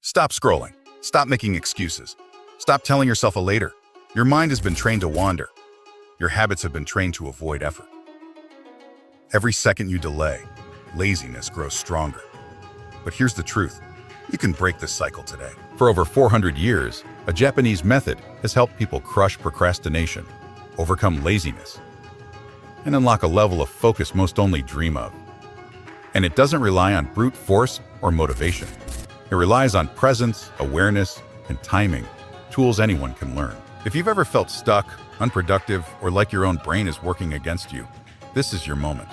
Stop scrolling. Stop making excuses. Stop telling yourself a later. Your mind has been trained to wander. Your habits have been trained to avoid effort. Every second you delay, laziness grows stronger. But here's the truth. You can break this cycle today. For over 400 years, a Japanese method has helped people crush procrastination, overcome laziness, and unlock a level of focus most only dream of. And it doesn't rely on brute force or motivation. It relies on presence, awareness, and timing, tools anyone can learn. If you've ever felt stuck, unproductive, or like your own brain is working against you, this is your moment.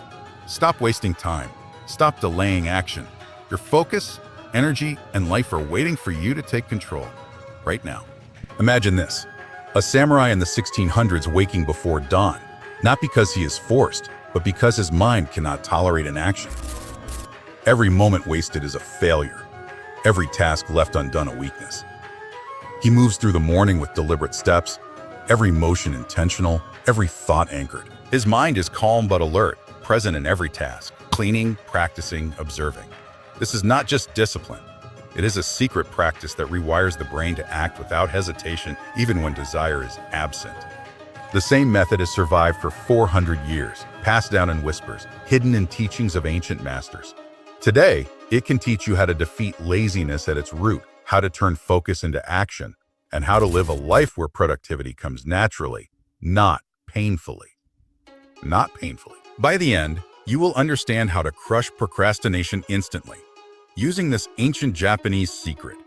Stop wasting time. Stop delaying action. Your focus, energy, and life are waiting for you to take control right now. Imagine this: a samurai in the 1600s waking before dawn, not because he is forced, but because his mind cannot tolerate inaction. Every moment wasted is a failure. Every task left undone a weakness. He moves through the morning with deliberate steps, every motion intentional, every thought anchored. His mind is calm but alert, present in every task, cleaning, practicing, observing. This is not just discipline. It is a secret practice that rewires the brain to act without hesitation, even when desire is absent. The same method has survived for 400 years, passed down in whispers, hidden in teachings of ancient masters. Today, it can teach you how to defeat laziness at its root, how to turn focus into action, and how to live a life where productivity comes naturally, not painfully. Not painfully. By the end, you will understand how to crush procrastination instantly, using this ancient Japanese secret.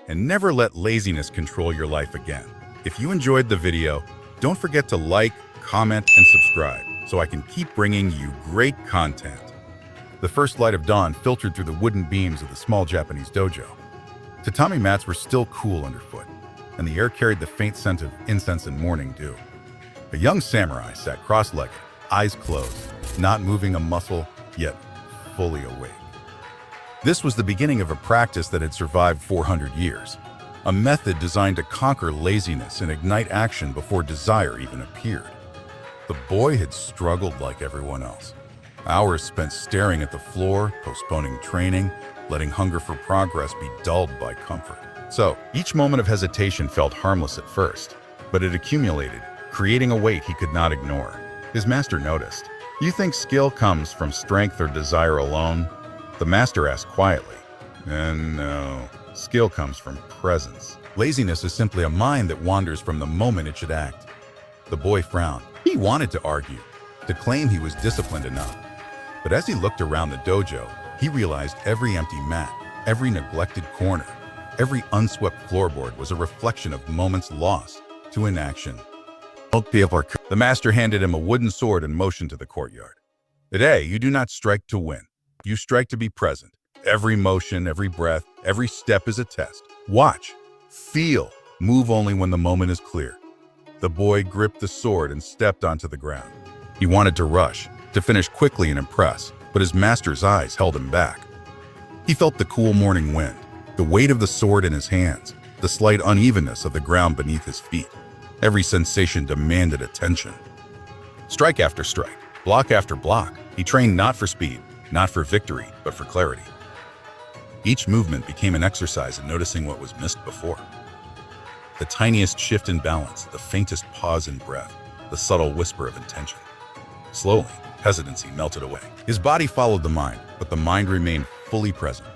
And never let laziness control your life again. If you enjoyed the video, don't forget to like, comment, and subscribe so I can keep bringing you great content. The first light of dawn filtered through the wooden beams of the small Japanese dojo. Tatami mats were still cool underfoot, and the air carried the faint scent of incense and morning dew. A young samurai sat cross-legged, eyes closed, not moving a muscle, yet fully awake. This was the beginning of a practice that had survived 400 years, a method designed to conquer laziness and ignite action before desire even appeared. The boy had struggled like everyone else. Hours spent staring at the floor, postponing training, letting hunger for progress be dulled by comfort. So, each moment of hesitation felt harmless at first, but it accumulated, creating a weight he could not ignore. His master noticed. "You think skill comes from strength or desire alone?" The master asked quietly. "And no, skill comes from presence. Laziness is simply a mind that wanders from the moment it should act." The boy frowned. He wanted to argue, to claim he was disciplined enough. But as he looked around the dojo, he realized every empty mat, every neglected corner, every unswept floorboard was a reflection of moments lost to inaction. The master handed him a wooden sword and motioned to the courtyard. "Today, you do not strike to win. You strike to be present. Every motion, every breath, every step is a test. Watch, feel, move only when the moment is clear." The boy gripped the sword and stepped onto the ground. He wanted to rush, to finish quickly and impress, but his master's eyes held him back. He felt the cool morning wind, the weight of the sword in his hands, the slight unevenness of the ground beneath his feet. Every sensation demanded attention. Strike after strike, block after block, he trained not for speed, not for victory, but for clarity. Each movement became an exercise in noticing what was missed before. The tiniest shift in balance, the faintest pause in breath, the subtle whisper of intention. Slowly, hesitancy melted away. His body followed the mind, but the mind remained fully present.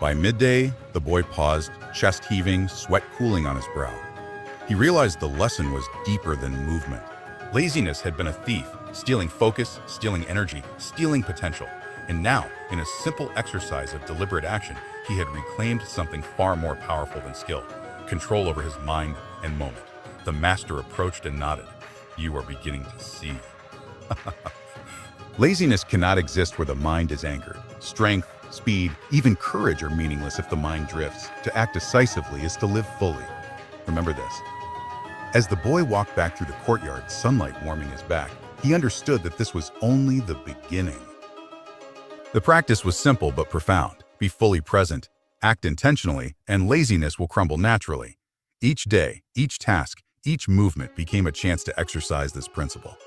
By midday, the boy paused, chest heaving, sweat cooling on his brow. He realized the lesson was deeper than movement. Laziness had been a thief, stealing focus, stealing energy, stealing potential. And now, in a simple exercise of deliberate action, he had reclaimed something far more powerful than skill: control over his mind and moment. The master approached and nodded. "You are beginning to see." Laziness cannot exist where the mind is anchored. Strength, speed, even courage are meaningless if the mind drifts. To act decisively is to live fully. Remember this. As the boy walked back through the courtyard, sunlight warming his back, he understood that this was only the beginning. The practice was simple but profound. Be fully present, act intentionally, and laziness will crumble naturally. Each day, each task, each movement became a chance to exercise this principle.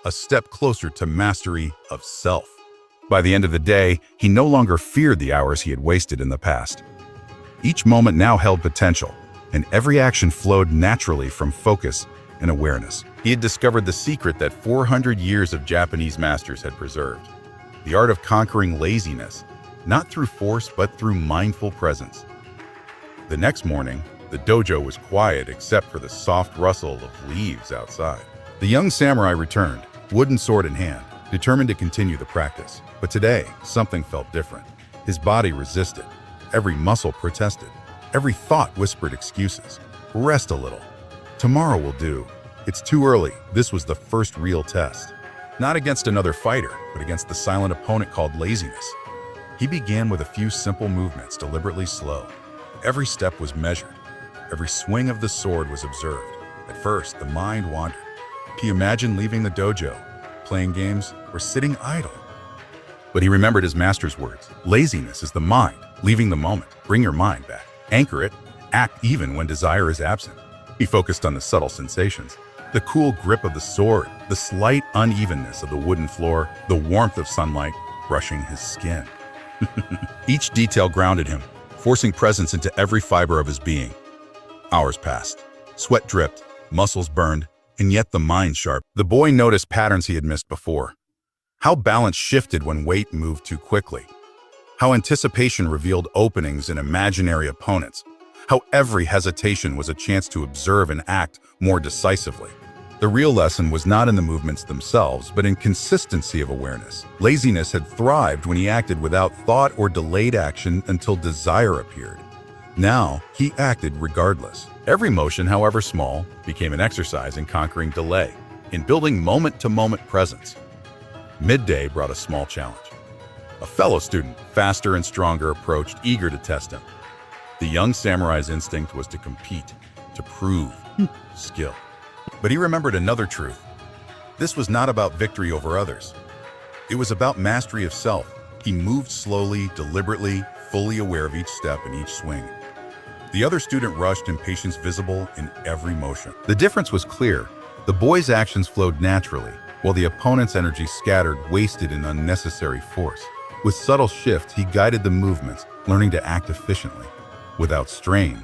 A step closer to mastery of self. By the end of the day, he no longer feared the hours he had wasted in the past. Each moment now held potential, and every action flowed naturally from focus and awareness. He had discovered the secret that 400 years of Japanese masters had preserved: the art of conquering laziness, not through force but through mindful presence. The next morning, the dojo was quiet except for the soft rustle of leaves outside. The young samurai returned, wooden sword in hand, determined to continue the practice. But today, something felt different. His body resisted. Every muscle protested. Every thought whispered excuses. Rest a little. Tomorrow will do. It's too early. This was the first real test. Not against another fighter, but against the silent opponent called laziness. He began with a few simple movements, deliberately slow. Every step was measured. Every swing of the sword was observed. At first, the mind wandered. He imagined leaving the dojo, playing games, or sitting idle. But he remembered his master's words. Laziness is the mind, leaving the moment. Bring your mind back. Anchor it. Act even when desire is absent. He focused on the subtle sensations. The cool grip of the sword, the slight unevenness of the wooden floor, the warmth of sunlight brushing his skin. Each detail grounded him, forcing presence into every fiber of his being. Hours passed. Sweat dripped, muscles burned, and yet the mind sharp. The boy noticed patterns he had missed before. How balance shifted when weight moved too quickly. How anticipation revealed openings in imaginary opponents. How every hesitation was a chance to observe and act more decisively. The real lesson was not in the movements themselves, but in consistency of awareness. Laziness had thrived when he acted without thought or delayed action until desire appeared. Now, he acted regardless. Every motion, however small, became an exercise in conquering delay, in building moment-to-moment presence. Midday brought a small challenge. A fellow student, faster and stronger, approached, eager to test him. The young samurai's instinct was to compete, to prove skill. But he remembered another truth. This was not about victory over others. It was about mastery of self. He moved slowly, deliberately, fully aware of each step and each swing. The other student rushed, impatience visible in every motion. The difference was clear. The boy's actions flowed naturally, while the opponent's energy scattered, wasted in unnecessary force. With subtle shifts, he guided the movements, learning to act efficiently, without strain,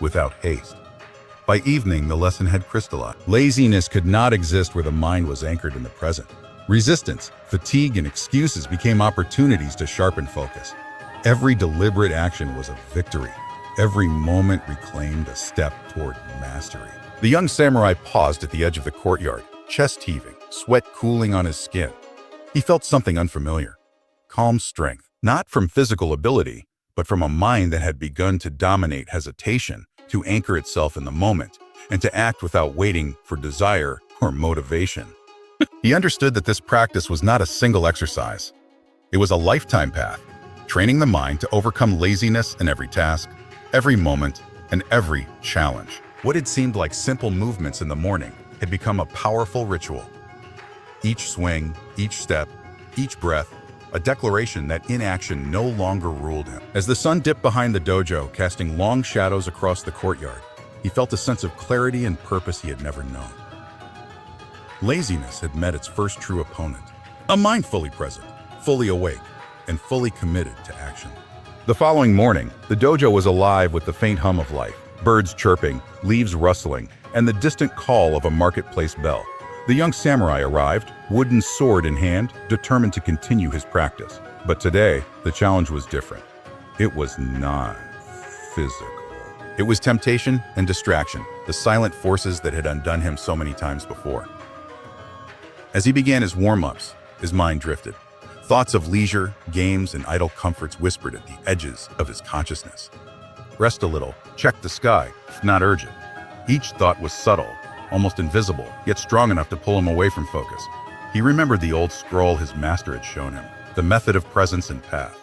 without haste. By evening, the lesson had crystallized. Laziness could not exist where the mind was anchored in the present. Resistance, fatigue, and excuses became opportunities to sharpen focus. Every deliberate action was a victory. Every moment reclaimed a step toward mastery. The young samurai paused at the edge of the courtyard, chest heaving, sweat cooling on his skin. He felt something unfamiliar. Calm strength, not from physical ability, but from a mind that had begun to dominate hesitation, to anchor itself in the moment, and to act without waiting for desire or motivation. He understood that this practice was not a single exercise. It was a lifetime path, training the mind to overcome laziness in every task, every moment, and every challenge. What had seemed like simple movements in the morning had become a powerful ritual. Each swing, each step, each breath, a declaration that inaction no longer ruled him. As the sun dipped behind the dojo, casting long shadows across the courtyard, he felt a sense of clarity and purpose he had never known. Laziness had met its first true opponent, a mind fully present, fully awake, and fully committed to action. The following morning, the dojo was alive with the faint hum of life, birds chirping, leaves rustling, and the distant call of a marketplace bell. The young samurai arrived, wooden sword in hand, determined to continue his practice. But today, the challenge was different. It was not physical. It was temptation and distraction, the silent forces that had undone him so many times before. As he began his warm-ups, his mind drifted. Thoughts of leisure, games, and idle comforts whispered at the edges of his consciousness. Rest a little, check the sky, not urgent. Each thought was subtle, almost invisible, yet strong enough to pull him away from focus. He remembered the old scroll his master had shown him, the method of presence and path.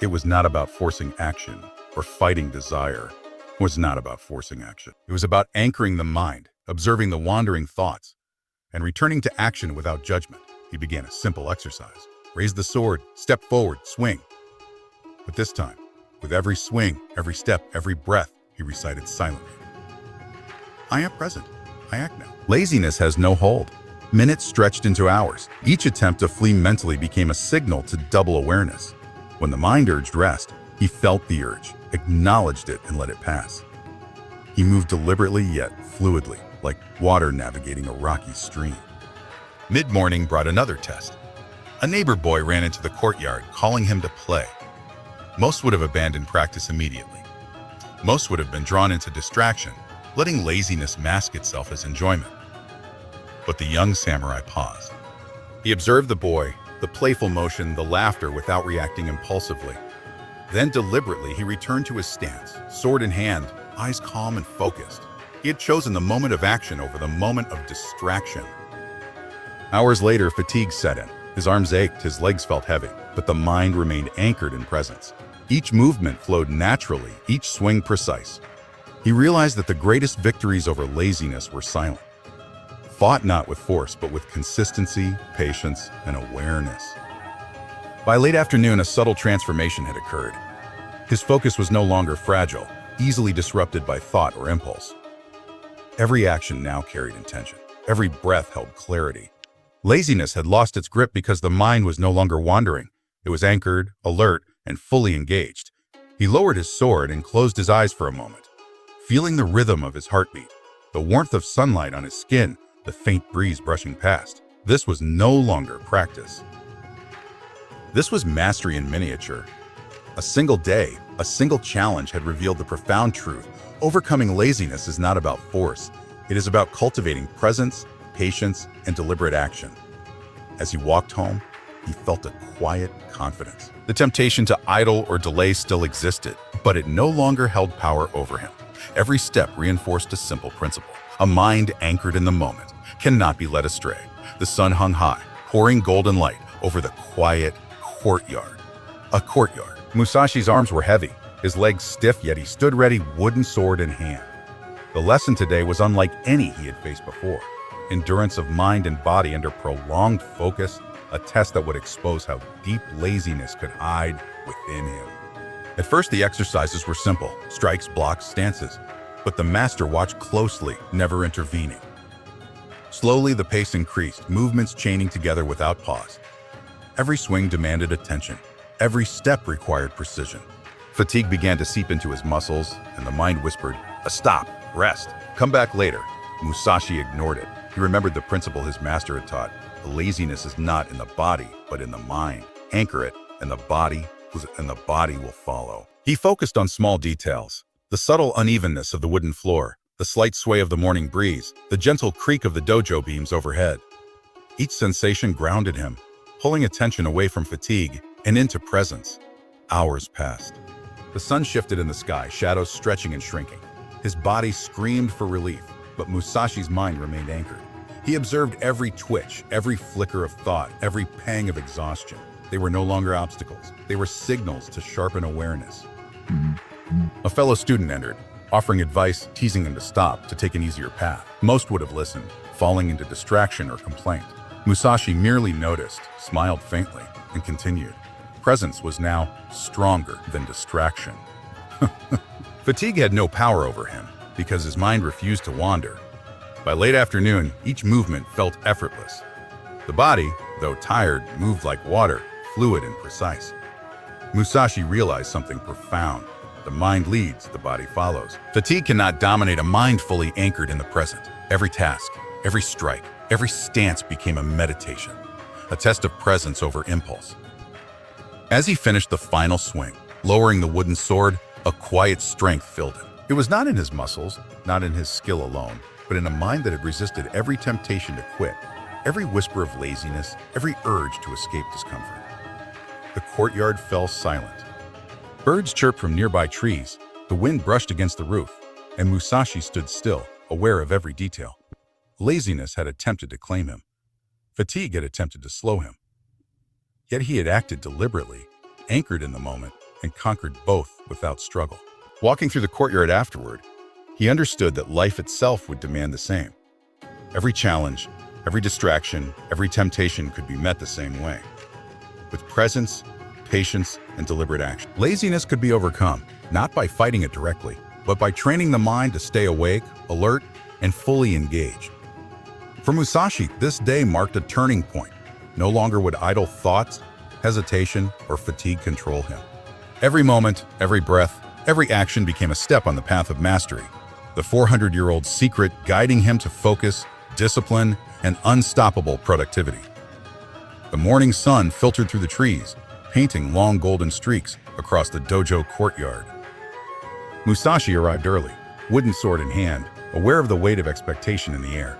It was not about forcing action or fighting desire. It was not about forcing action. It was about anchoring the mind, observing the wandering thoughts, and returning to action without judgment. He began a simple exercise. Raise the sword, step forward, swing. But this time, with every swing, every step, every breath, he recited silently. I am present. I act now. Laziness has no hold. Minutes stretched into hours. Each attempt to flee mentally became a signal to double awareness. When the mind urged rest, he felt the urge, acknowledged it, and let it pass. He moved deliberately yet fluidly, like water navigating a rocky stream. Mid-morning brought another test. A neighbor boy ran into the courtyard, calling him to play. Most would have abandoned practice immediately. Most would have been drawn into distraction, letting laziness mask itself as enjoyment. But the young samurai paused. He observed the boy, the playful motion, the laughter, without reacting impulsively. Then deliberately he returned to his stance, sword in hand, eyes calm and focused. He had chosen the moment of action over the moment of distraction. Hours later, fatigue set in. His arms ached, his legs felt heavy, but the mind remained anchored in presence. Each movement flowed naturally, each swing precise. He realized that the greatest victories over laziness were silent, fought not with force, but with consistency, patience, and awareness. By late afternoon, a subtle transformation had occurred. His focus was no longer fragile, easily disrupted by thought or impulse. Every action now carried intention. Every breath held clarity. Laziness had lost its grip because the mind was no longer wandering. It was anchored, alert, and fully engaged. He lowered his sword and closed his eyes for a moment, feeling the rhythm of his heartbeat, the warmth of sunlight on his skin, the faint breeze brushing past. This was no longer practice. This was mastery in miniature. A single day, a single challenge had revealed the profound truth. Overcoming laziness is not about force. It is about cultivating presence, patience, and deliberate action. As he walked home, he felt a quiet confidence. The temptation to idle or delay still existed, but it no longer held power over him. Every step reinforced a simple principle. A mind anchored in the moment cannot be led astray. The sun hung high, pouring golden light over the quiet courtyard. A courtyard. Musashi's arms were heavy, his legs stiff, yet he stood ready, wooden sword in hand. The lesson today was unlike any he had faced before. Endurance of mind and body under prolonged focus, a test that would expose how deep laziness could hide within him. At first, the exercises were simple: strikes, blocks, stances. But the master watched closely, never intervening. Slowly, the pace increased, movements chaining together without pause. Every swing demanded attention. Every step required precision. Fatigue began to seep into his muscles, and the mind whispered, "A stop, rest, come back later." Musashi ignored it. He remembered the principle his master had taught. Laziness is not in the body, but in the mind. Anchor it, and the body will follow. He focused on small details: the subtle unevenness of the wooden floor, the slight sway of the morning breeze, the gentle creak of the dojo beams overhead. Each sensation grounded him, pulling attention away from fatigue and into presence. Hours passed. The sun shifted in the sky, shadows stretching and shrinking. His body screamed for relief, but Musashi's mind remained anchored. He observed every twitch, every flicker of thought, every pang of exhaustion. They were no longer obstacles. They were signals to sharpen awareness. A fellow student entered, offering advice, teasing him to stop, to take an easier path. Most would have listened, falling into distraction or complaint. Musashi merely noticed, smiled faintly, and continued. Presence was now stronger than distraction. Fatigue had no power over him because his mind refused to wander. By late afternoon, each movement felt effortless. The body, though tired, moved like water, fluid and precise. Musashi realized something profound. The mind leads, the body follows. Fatigue cannot dominate a mind fully anchored in the present. Every task, every strike, every stance became a meditation, a test of presence over impulse. As he finished the final swing, lowering the wooden sword, a quiet strength filled him. It was not in his muscles, not in his skill alone, but in a mind that had resisted every temptation to quit, every whisper of laziness, every urge to escape discomfort. The courtyard fell silent. Birds chirped from nearby trees, the wind brushed against the roof, and Musashi stood still, aware of every detail. Laziness had attempted to claim him. Fatigue had attempted to slow him. Yet he had acted deliberately, anchored in the moment, and conquered both without struggle. Walking through the courtyard afterward, he understood that life itself would demand the same. Every challenge, every distraction, every temptation could be met the same way. With presence, patience, and deliberate action. Laziness could be overcome, not by fighting it directly, but by training the mind to stay awake, alert, and fully engaged. For Musashi, this day marked a turning point. No longer would idle thoughts, hesitation, or fatigue control him. Every moment, every breath, Every action became a step on the path of mastery, the 400-year-old secret guiding him to focus, discipline, and unstoppable productivity. The morning sun filtered through the trees, painting long golden streaks across the dojo courtyard. Musashi arrived early, wooden sword in hand, aware of the weight of expectation in the air.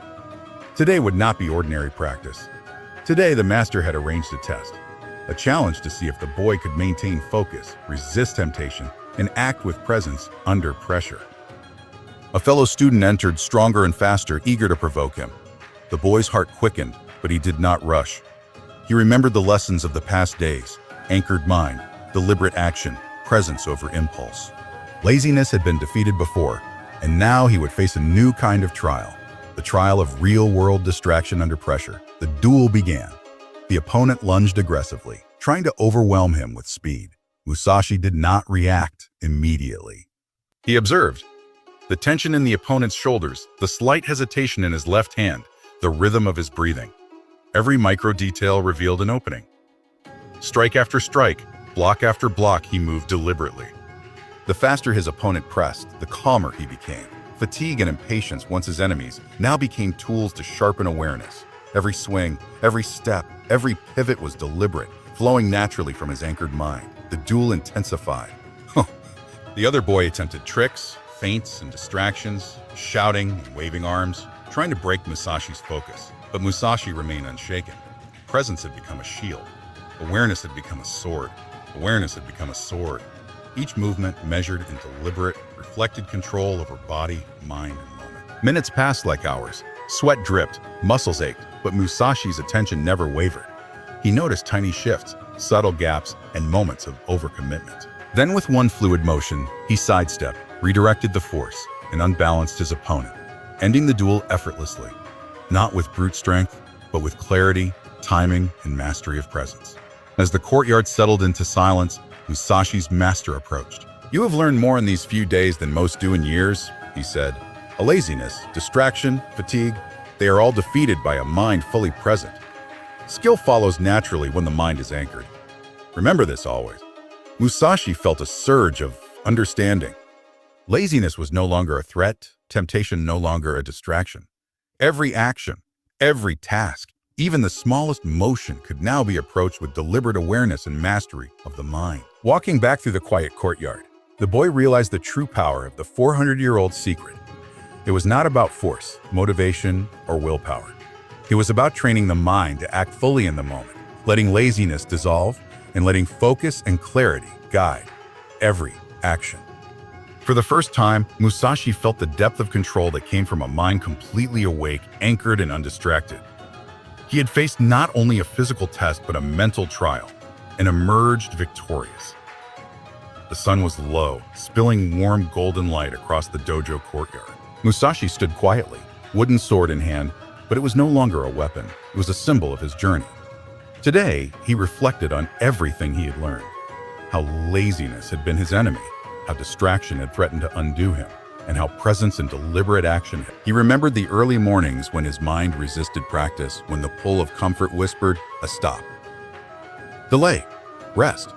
Today would not be ordinary practice. Today, the master had arranged a test, a challenge to see if the boy could maintain focus, resist temptation, and act with presence under pressure. A fellow student entered, stronger and faster, eager to provoke him. The boy's heart quickened, but he did not rush. He remembered the lessons of the past days: anchored mind, deliberate action, presence over impulse. Laziness had been defeated before, and now he would face a new kind of trial, the trial of real-world distraction under pressure. The duel began. The opponent lunged aggressively, trying to overwhelm him with speed. Musashi did not react immediately. He observed the tension in the opponent's shoulders, the slight hesitation in his left hand, the rhythm of his breathing. Every micro detail revealed an opening. Strike after strike, block after block, he moved deliberately. The faster his opponent pressed, the calmer he became. Fatigue and impatience, once his enemies, now became tools to sharpen awareness. Every swing, every step, every pivot was deliberate, flowing naturally from his anchored mind. The duel intensified. The other boy attempted tricks, feints, and distractions, shouting and waving arms, trying to break Musashi's focus. But Musashi remained unshaken. Presence had become a shield. Awareness had become a sword. Awareness had become a sword. Each movement, measured and deliberate, reflected control over body, mind, and moment. Minutes passed like hours. Sweat dripped, muscles ached, but Musashi's attention never wavered. He noticed tiny shifts, subtle gaps, and moments of overcommitment. Then with one fluid motion, he sidestepped, redirected the force, and unbalanced his opponent, ending the duel effortlessly, not with brute strength, but with clarity, timing, and mastery of presence. As the courtyard settled into silence, Musashi's master approached. "You have learned more in these few days than most do in years," he said. "A laziness, distraction, fatigue, they are all defeated by a mind fully present. Skill follows naturally when the mind is anchored. Remember this always." Musashi felt a surge of understanding. Laziness was no longer a threat, temptation no longer a distraction. Every action, every task, even the smallest motion could now be approached with deliberate awareness and mastery of the mind. Walking back through the quiet courtyard, the boy realized the true power of the 400-year-old secret. It was not about force, motivation, or willpower. It was about training the mind to act fully in the moment, letting laziness dissolve, and letting focus and clarity guide every action. For the first time, Musashi felt the depth of control that came from a mind completely awake, anchored, and undistracted. He had faced not only a physical test, but a mental trial, and emerged victorious. The sun was low, spilling warm golden light across the dojo courtyard. Musashi stood quietly, wooden sword in hand, but it was no longer a weapon. It was a symbol of his journey. Today, he reflected on everything he had learned, how laziness had been his enemy, how distraction had threatened to undo him, and how presence and deliberate action had. He remembered the early mornings when his mind resisted practice, when the pull of comfort whispered, a stop. Delay. Rest.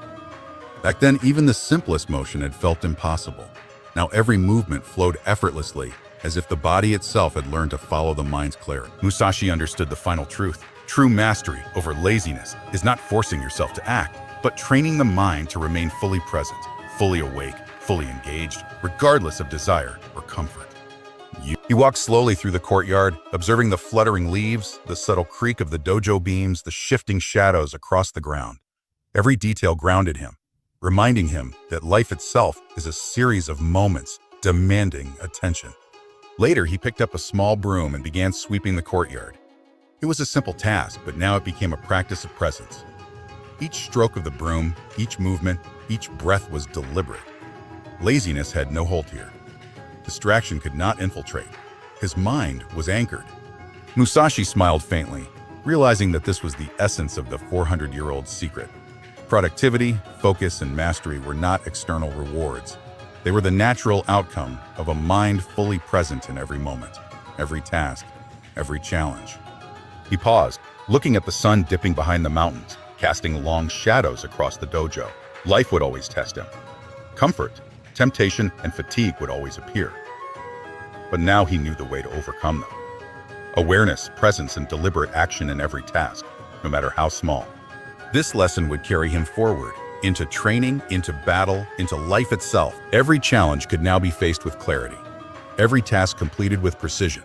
Back then, even the simplest motion had felt impossible. Now every movement flowed effortlessly, as if the body itself had learned to follow the mind's clarity. Musashi understood the final truth. True mastery over laziness is not forcing yourself to act, but training the mind to remain fully present, fully awake, fully engaged, regardless of desire or comfort. He walked slowly through the courtyard, observing the fluttering leaves, the subtle creak of the dojo beams, the shifting shadows across the ground. Every detail grounded him, reminding him that life itself is a series of moments demanding attention. Later, he picked up a small broom and began sweeping the courtyard. It was a simple task, but now it became a practice of presence. Each stroke of the broom, each movement, each breath was deliberate. Laziness had no hold here. Distraction could not infiltrate. His mind was anchored. Musashi smiled faintly, realizing that this was the essence of the 400-year-old secret. Productivity, focus, and mastery were not external rewards. They were the natural outcome of a mind fully present in every moment, every task, every challenge. He paused, looking at the sun dipping behind the mountains, casting long shadows across the dojo. Life would always test him. Comfort, Temptation and fatigue would always appear. But now he knew the way to overcome them. Awareness, presence, and deliberate action in every task, no matter how small. This lesson would carry him forward, into training, into battle, into life itself. Every challenge could now be faced with clarity. Every task completed with precision.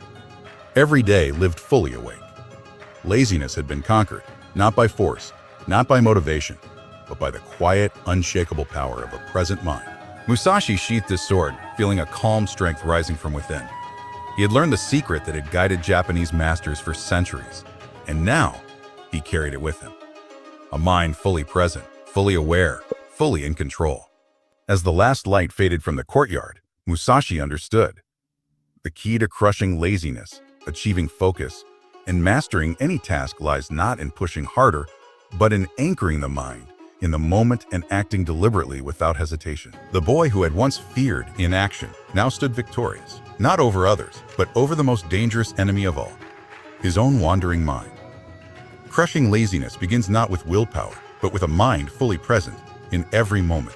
Every day lived fully awake. Laziness had been conquered, not by force, not by motivation, but by the quiet, unshakable power of a present mind. Musashi sheathed his sword, feeling a calm strength rising from within. He had learned the secret that had guided Japanese masters for centuries, and now he carried it with him. A mind fully present, fully aware, fully in control. As the last light faded from the courtyard, Musashi understood. The key to crushing laziness, achieving focus, and mastering any task lies not in pushing harder, but in anchoring the mind in the moment and acting deliberately without hesitation. The boy who had once feared inaction now stood victorious, not over others, but over the most dangerous enemy of all, his own wandering mind. Crushing laziness begins not with willpower, but with a mind fully present in every moment.